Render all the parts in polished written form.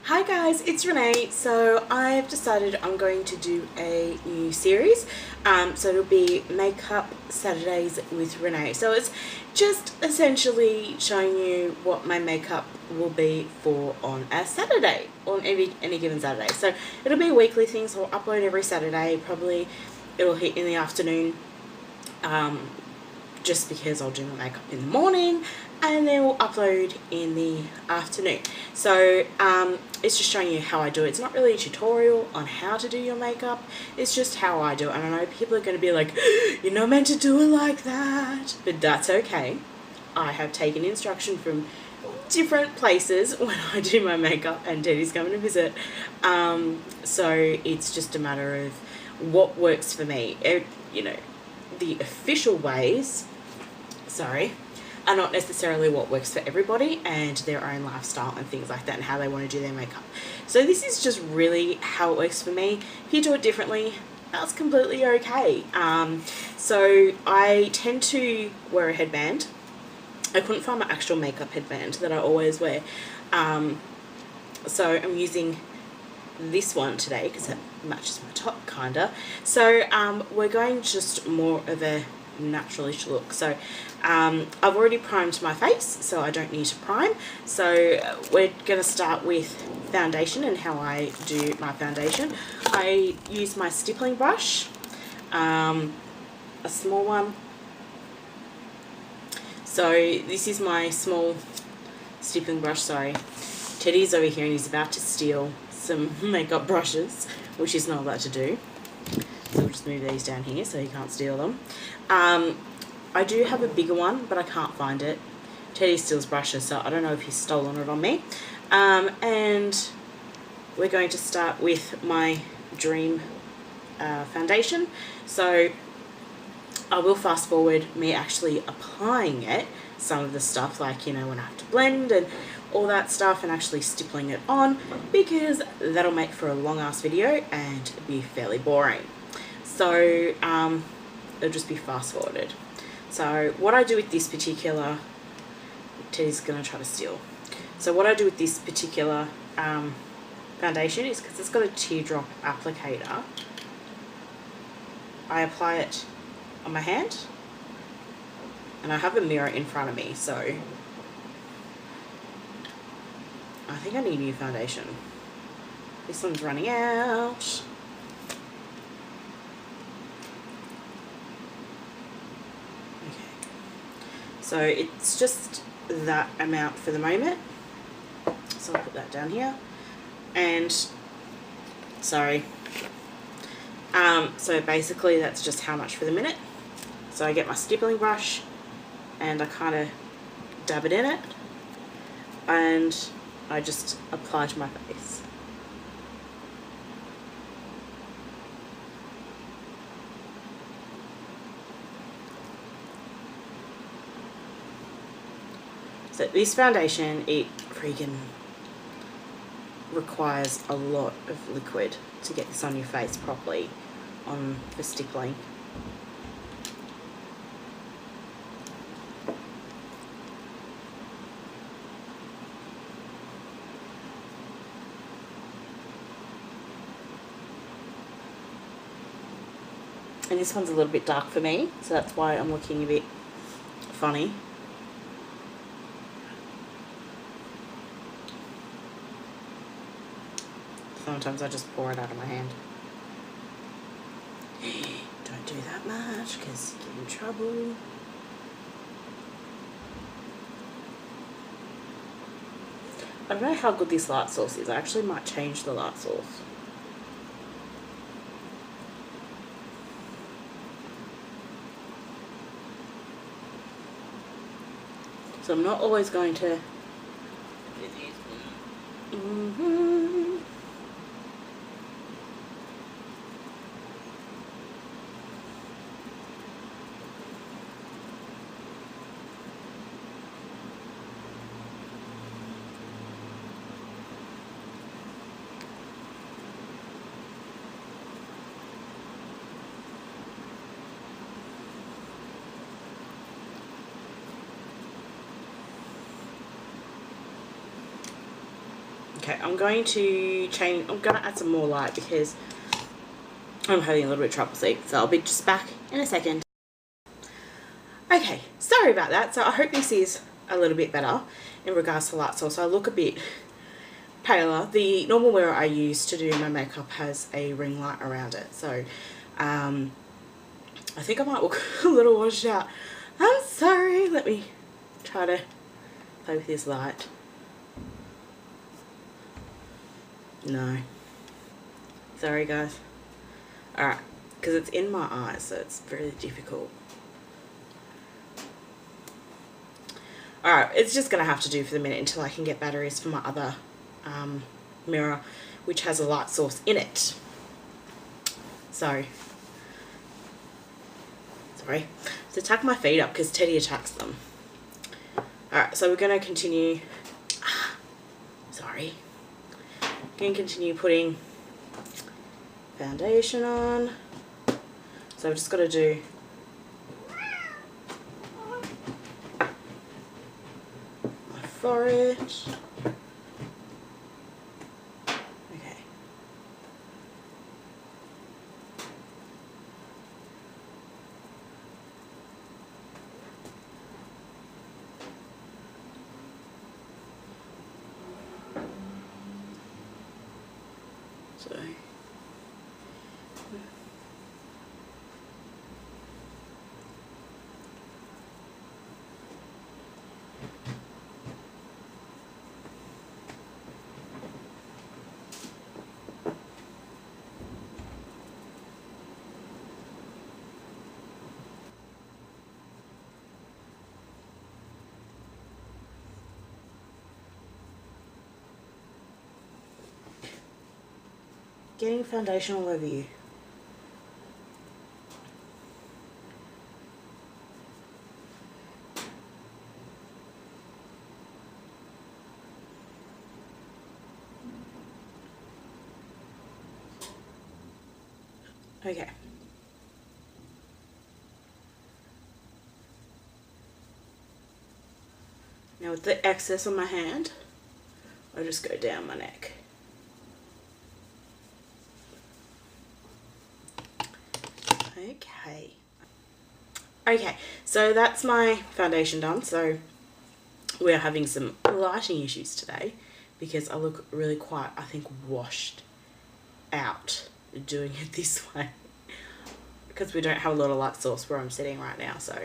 Hi guys, it's Renee. So I've decided I'm going to do a new series. So it'll be Makeup Saturdays with Renee. So it's just essentially showing you what my makeup will be for on a Saturday, on any given Saturday. So it'll be a weekly thing, so I'll upload every Saturday. Probably it'll hit in the afternoon. Just because I'll do my makeup in the morning and then we'll upload in the afternoon. So it's just showing you how I do it. It's not really a tutorial on how to do your makeup, it's just how I do it. And I know people are going to be like, you're not meant to do it like that, but that's okay. I have taken instruction from different places when I do my makeup, and Teddy's coming to visit. So it's just a matter of what works for me. The official ways are not necessarily what works for everybody and their own lifestyle and things like that and how they want to do their makeup. So this is just really how it works for me. If you do it differently, that's completely okay. So I tend to wear a headband. I couldn't find my actual makeup headband that I always wear. So I'm using this one today because it matches my top kinda. So we're going just more of a naturalish look. So I've already primed my face, so I don't need to prime. So we're going to start with foundation and how I do my foundation. I use my stippling brush, a small one. So this is my small stippling brush. Sorry, Teddy's over here and he's about to steal some makeup brushes, which he's not allowed to do. So we'll just move these down here so he can't steal them. I do have a bigger one, but I can't find it. Teddy steals brushes, so I don't know if he's stolen it on me. And we're going to start with my Dream foundation. So I will fast forward me actually applying it, some of the stuff, like, when I have to blend and all that stuff, and actually stippling it on, because that'll make for a long ass video and be fairly boring. So it'll just be fast forwarded. So what I do with this particular, Teddy's gonna try to steal. So what I do with this particular foundation is, because it's got a teardrop applicator, I apply it on my hand, and I have a mirror in front of me, so I think I need new foundation. This one's running out. Okay. So it's just that amount for the moment. So I'll put that down here. And, sorry. So basically that's just how much for the minute. So I get my stippling brush and I kind of dab it in it, and I just apply to my face. So this foundation, it freaking requires a lot of liquid to get this on your face properly for stippling. And this one's a little bit dark for me, so that's why I'm looking a bit funny. Sometimes I just pour it out of my hand. Don't do that much because you get in trouble. I don't know how good this light source is. I actually might change the light source. So I'm not always going to Okay, I'm going to add some more light because I'm having a little bit of trouble sleep, so I'll be just back in a second. Okay, sorry about that. So I hope this is a little bit better in regards to light source. I look a bit paler. The normal mirror I use to do my makeup has a ring light around it, so I think I might look a little washed out. I'm sorry. Let me try to play with this light. No. Sorry guys. Alright, because it's in my eyes, so it's very difficult. Alright, it's just going to have to do for the minute until I can get batteries for my other mirror, which has a light source in it. So, sorry. So tuck my feet up because Teddy attacks them. Alright, so we're going to continue. Sorry. Going to continue putting foundation on. So I've just got to do my forehead. Okay. So getting foundation all over you. Okay. Now with the excess on my hand, I'll just go down my neck. Okay, so that's my foundation done. So we're having some lighting issues today because I look really quite, I think, washed out doing it this way because we don't have a lot of light source where I'm sitting right now, so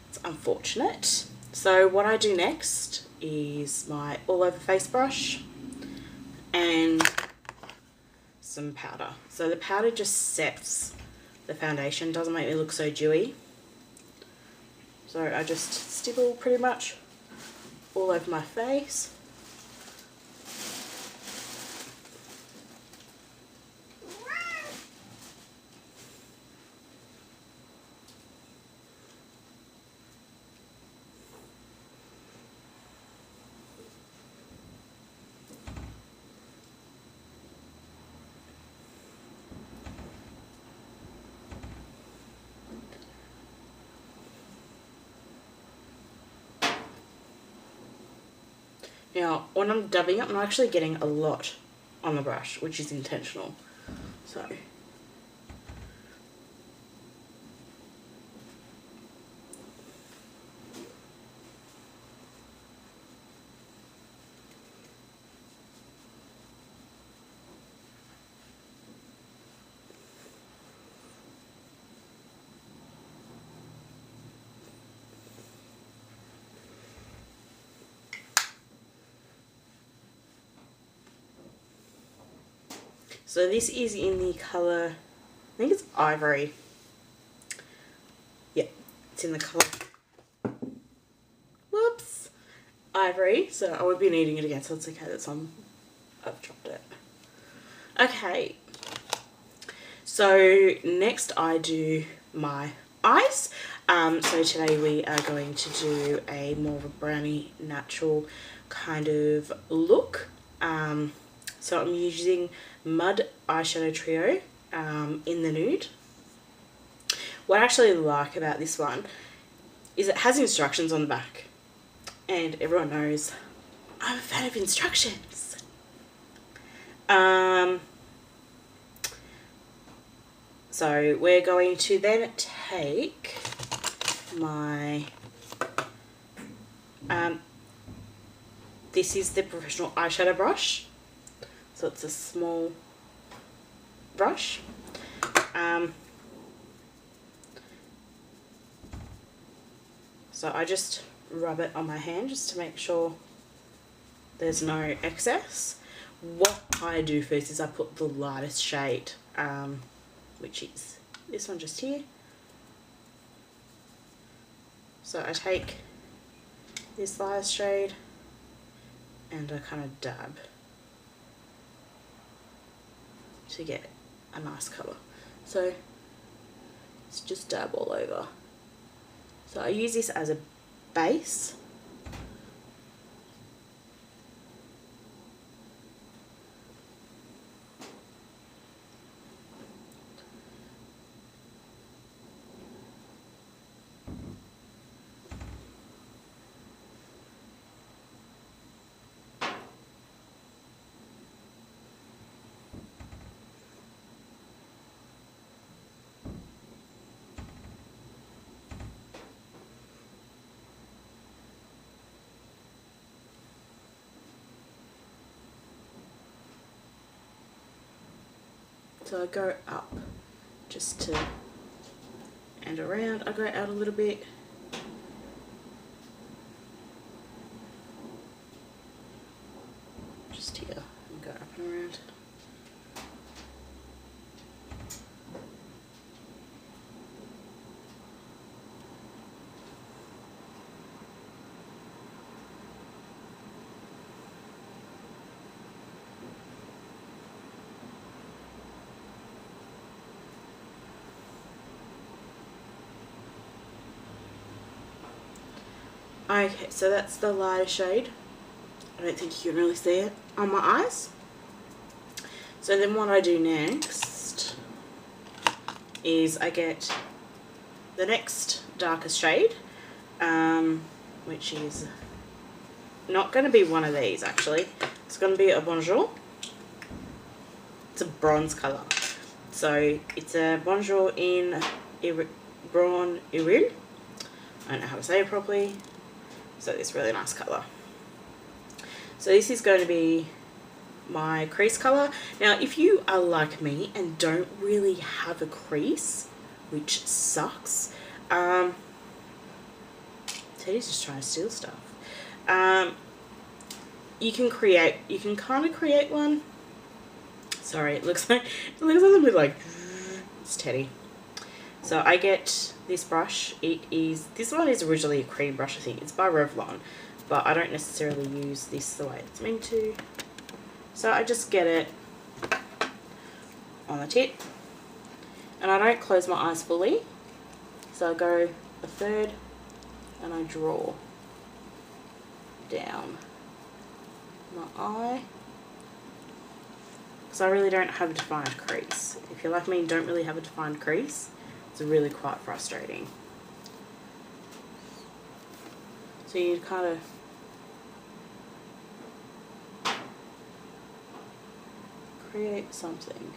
it's unfortunate. So what I do next is my all over face brush and some powder. So the powder just sets the foundation, doesn't make me look so dewy. So I just stipple pretty much all over my face. Now, when I'm dabbing up, I'm actually getting a lot on the brush, which is intentional. So, this is in the colour, I think it's Ivory. Yeah, it's in the colour, whoops, Ivory. So I won't be needing it again, so it's okay, I've dropped it. Okay, so next I do my eyes. So today we are going to do a more of a brownie natural kind of look. So I'm using Mud Eyeshadow Trio in the nude. What I actually like about this one is it has instructions on the back. And everyone knows I'm a fan of instructions. So we're going to then take my, this is the professional eyeshadow brush. So it's a small brush. So I just rub it on my hand just to make sure there's no excess. What I do first is I put the lightest shade, which is this one just here. So I take this lightest shade and I kind of dab to get a nice colour. So it's just dab all over. So I use this as a base. So I go up just to, and around, I go out a little bit. Just here, and go up and around. Okay, so that's the lighter shade. I don't think you can really see it on my eyes. So then what I do next is I get the next darkest shade, which is not going to be one of these actually. It's going to be a Bonjour. It's a bronze colour. So it's a Bonjour in Braun Iril. I don't know how to say it properly. So this really nice colour. So this is going to be my crease colour. Now if you are like me and don't really have a crease, which sucks, Teddy's just trying to steal stuff. You can kind of create one. Sorry, it looks like a little bit like, it's Teddy. So I get this brush. This one is originally a cream brush, I think. It's by Revlon, but I don't necessarily use this the way it's meant to. So I just get it on the tip, and I don't close my eyes fully. So I go a third, and I draw down my eye. Because I really don't have a defined crease. If you're like me and don't really have a defined crease, it's really quite frustrating. So you kind of create something.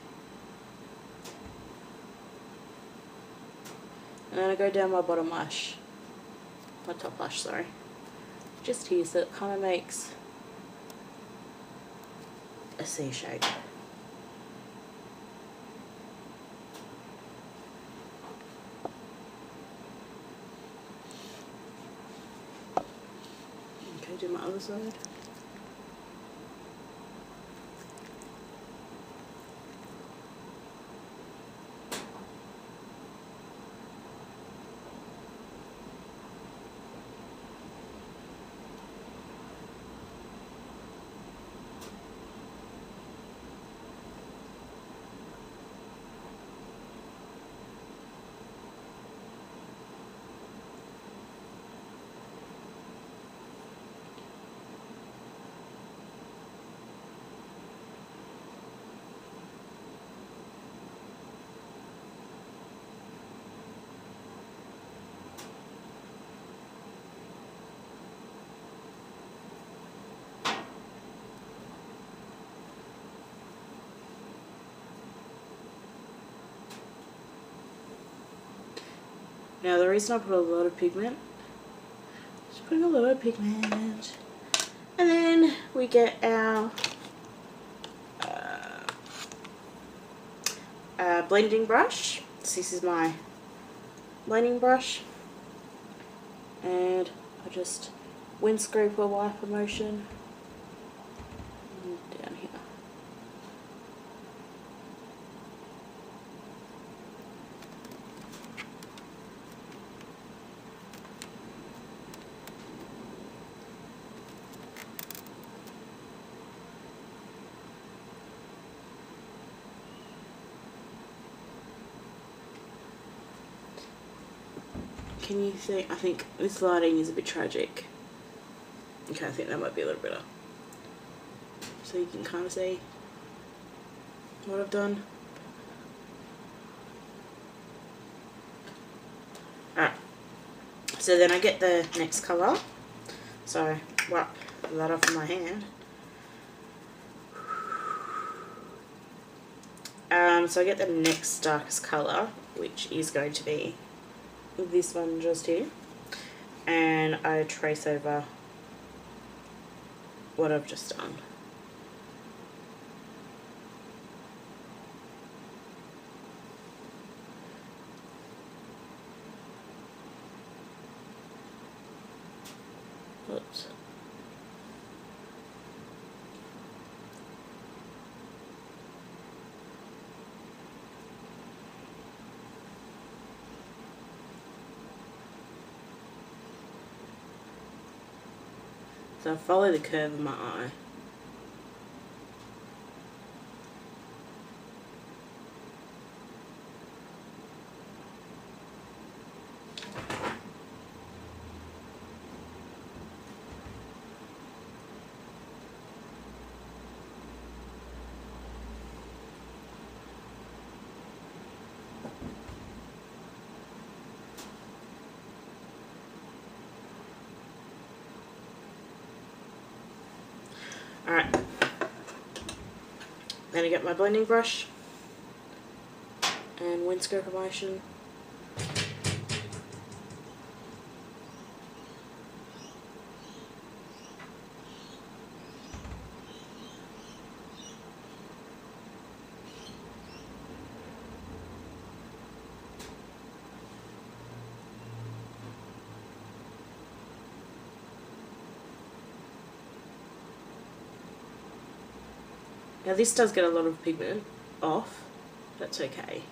And then I go down my bottom lash, my top lash, sorry. Just here, so it kind of makes a C shape. Okay, do my other side. Now the reason I put a lot of pigment, just putting a lot of pigment, and then we get our blending brush. So this is my blending brush, and I just windscraper wiper motion down here. Can you see? I think this lighting is a bit tragic. Okay, I think that might be a little better. So you can kind of see what I've done. Alright, so then I get the next colour. So wipe that off of my hand. So I get the next darkest colour, which is going to be this one just here, and I trace over what I've just done. Oops. So I follow the curve of my eye. Alright, then I get my blending brush and windscraper motion. Now this does get a lot of pigment off, that's okay.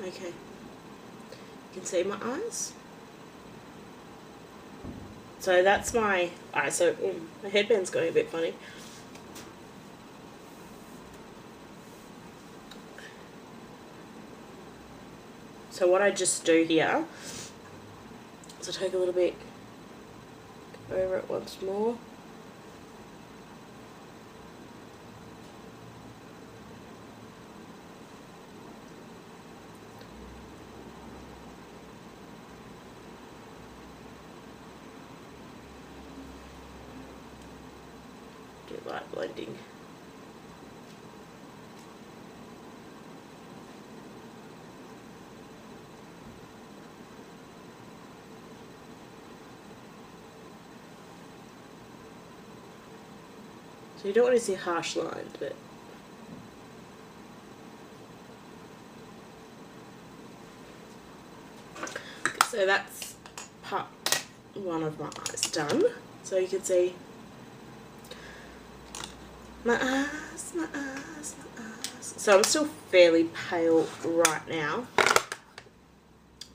Okay, you can see my eyes. So that's my eye. So my headband's going a bit funny. So what I just do here is I take a little bit over it once more. Light blending. So you don't want to see harsh lines, but so that's part one of my eyes done. So you can see my eyes, my eyes, my eyes. So I'm still fairly pale right now.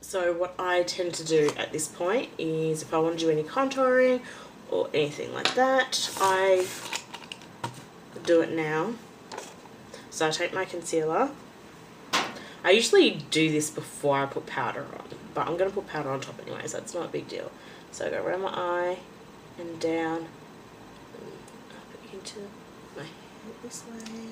So what I tend to do at this point is if I want to do any contouring or anything like that, I do it now. So I take my concealer. I usually do this before I put powder on, but I'm going to put powder on top anyway, so it's not a big deal. So I go around my eye and down into my hair this way.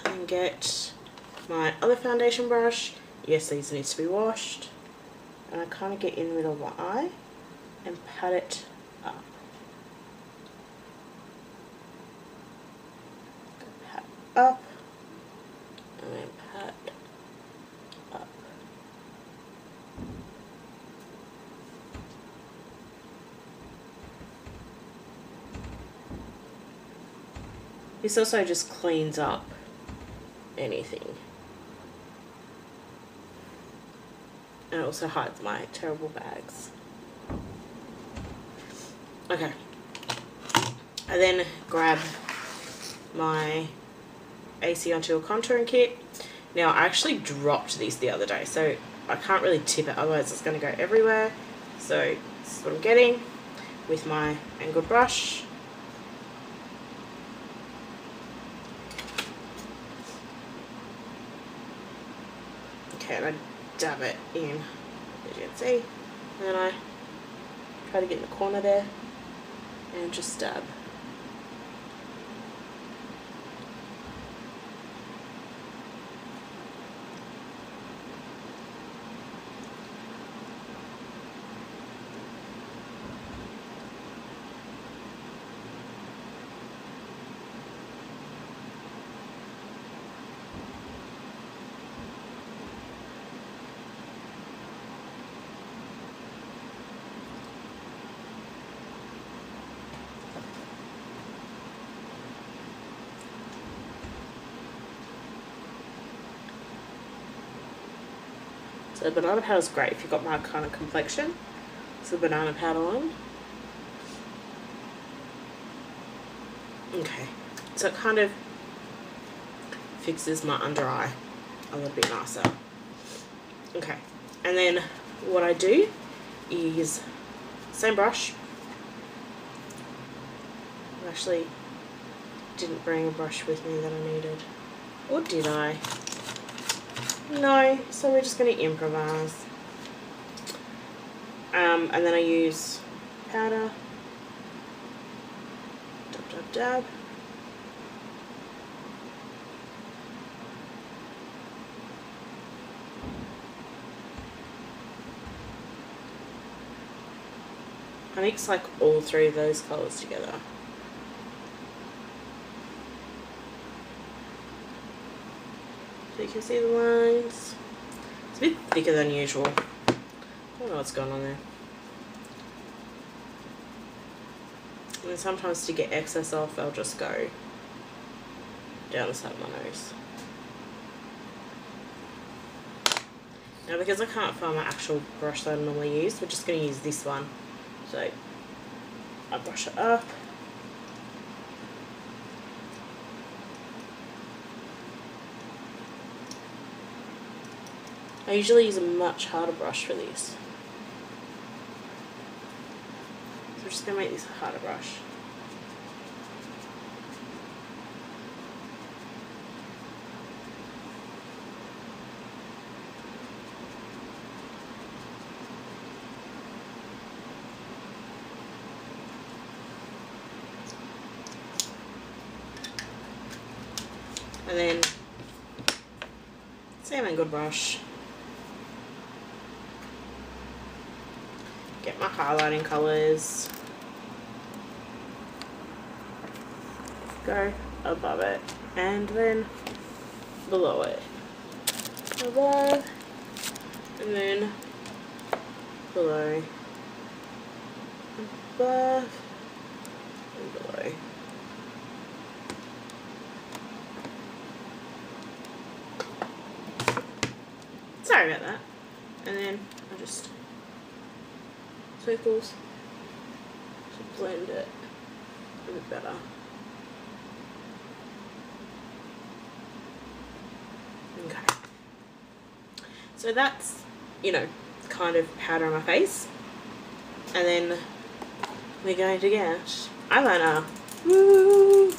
And get my other foundation brush. Yes, these need to be washed. And I kind of get in the middle of my eye and pat it up. Pat up. And then pat up. This also just cleans up anything. And it also hides my terrible bags. Okay. I then grab my AC On Tour contouring kit. Now, I actually dropped this the other day, so I can't really tip it, otherwise it's going to go everywhere. So this is what I'm getting with my angled brush. Okay, and I dab it in, as you can see, and then I try to get in the corner there and just dab. So the banana powder is great if you've got my kind of complexion. So the banana powder on. Okay, so it kind of fixes my under eye a little bit nicer. Okay, and then what I do is same brush. I actually didn't bring a brush with me that I needed, or did I? No, so we're just going to improvise. And then I use powder, dab, dab, dab. I mix like all three of those colours together. So you can see the lines. It's a bit thicker than usual. I don't know what's going on there. And then sometimes to get excess off, I'll just go down the side of my nose. Now because I can't find my actual brush that I normally use, we're just going to use this one. So I brush it up. I usually use a much harder brush for this. So we're just going to make this a harder brush. And then same angled brush. Get my highlighting colours. Go above it and then below it. Above and then below. Above and below. Sorry about that. And then I just circles to blend it a bit better. Okay. So that's, you know, kind of powder on my face. And then we're going to get eyeliner. Woo!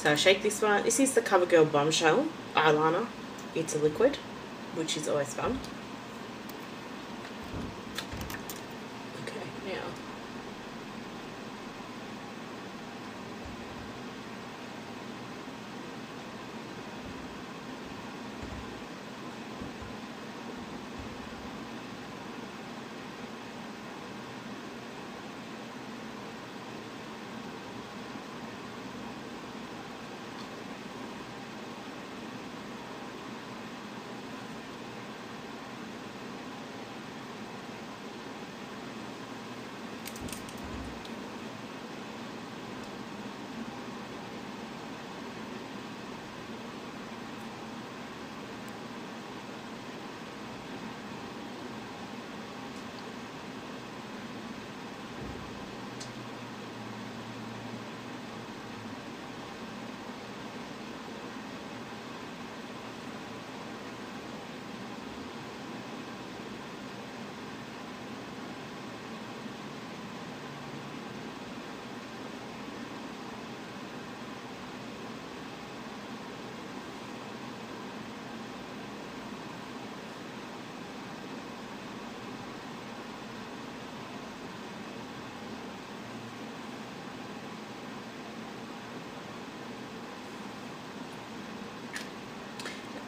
So I shake this one. This is the CoverGirl Bombshell eyeliner. It's a liquid, which is always fun. Okay, now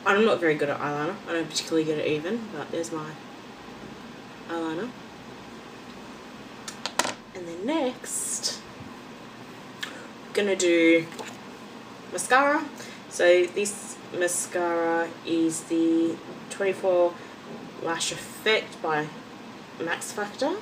I'm not very good at eyeliner. I don't particularly get it even, but there's my eyeliner. And then next, I'm gonna do mascara. So this mascara is the 24 Lash Effect by Max Factor.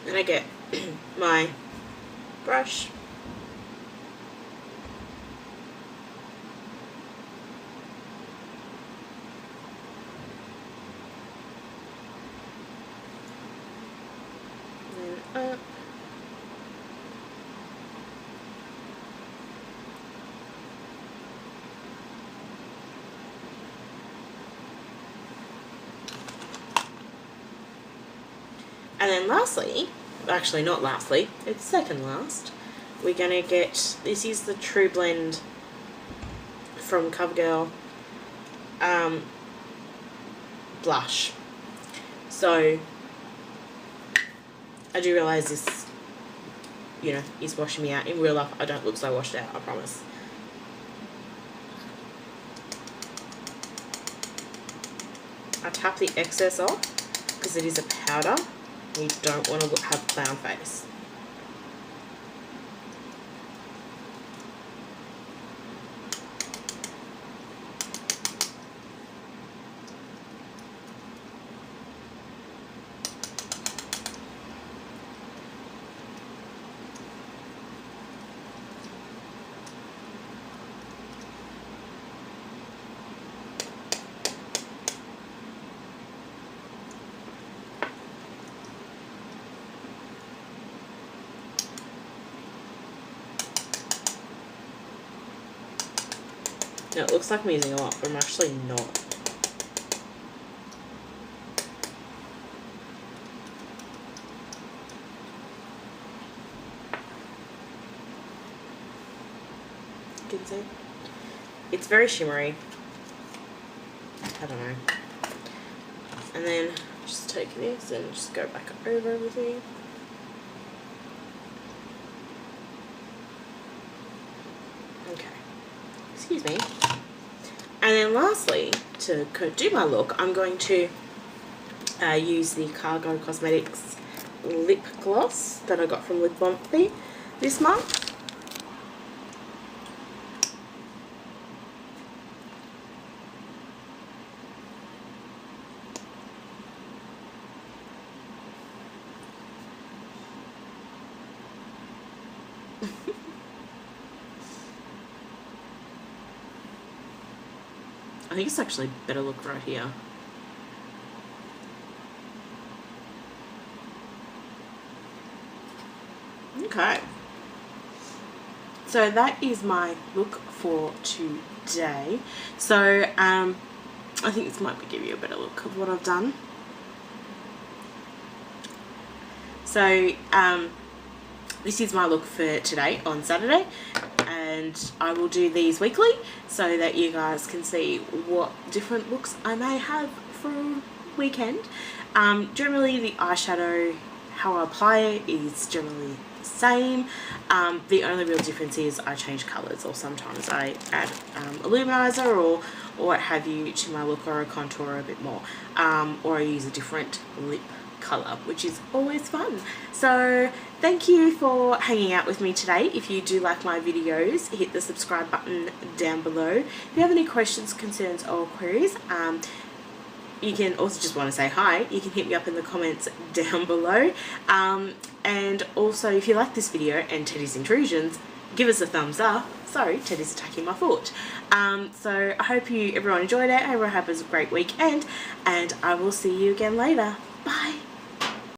Then I get my brush. And then up. And then lastly, actually not lastly, it's second last, we're going to get, this is the True Blend from CoverGirl blush. So I do realise this, you know, is washing me out. In real life I don't look so washed out, I promise. I tap the excess off because it is a powder. You don't want to have clown face. Now, it looks like I'm using a lot, but I'm actually not. You can see. It's very shimmery. I don't know. And then just take this and just go back over everything. Excuse me. And then lastly, to do my look, I'm going to use the Cargo Cosmetics lip gloss that I got from Lip Monthly this month. I think it's actually better look right here. Okay. So that is my look for today. So I think this might give you a better look of what I've done. So this is my look for today on Saturday, and I will do these weekly so that you guys can see what different looks I may have for a weekend. Generally the eyeshadow, how I apply it is generally the same. The only real difference is I change colours, or sometimes I add a luminizer or what have you to my look, or a contour a bit more, or I use a different lip colour, which is always fun. So thank you for hanging out with me today. If you do like my videos, hit the subscribe button down below. If you have any questions, concerns or queries, you can also just want to say hi, you can hit me up in the comments down below. And also, if you like this video and Teddy's Intrusions, give us a thumbs up. Sorry, Teddy's attacking my foot. So I hope everyone enjoyed it. I hope everyone has a great weekend, and I will see you again later. Bye.